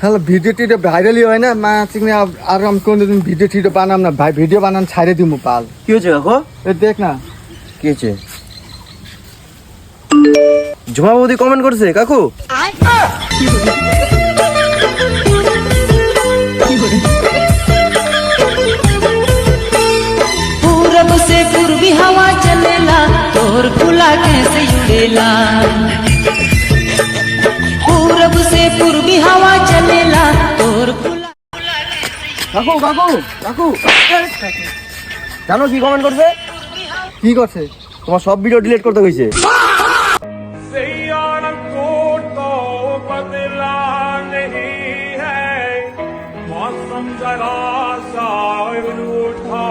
Hello, video টিডিও ভাইরালই হয় না মা চিকনে। আর আমি কোনদিন ভিডিও টিডিও বানাম না ভাই, ভিডিও বানান ছাড়ে দিব পাল। কি হয়েছে কাকু? এ দেখ না কি হয়েছে? ঝুমা বৌদি কমেন্ট করছে কাকু। पूरब से पूर्वी हवा चलेला तोर फूला कैसे उड़ेला। पूरब से पूर्वी हवा चलेला तोर फूला। কাকু কাকু কাকু জানো কি কমেন্ট করছে? কি করছে? তোমার সব ভিডিও ডিলিট করতে কইছে। सियालकोट तो बदला नहीं है, मौसम जरा सा रूठा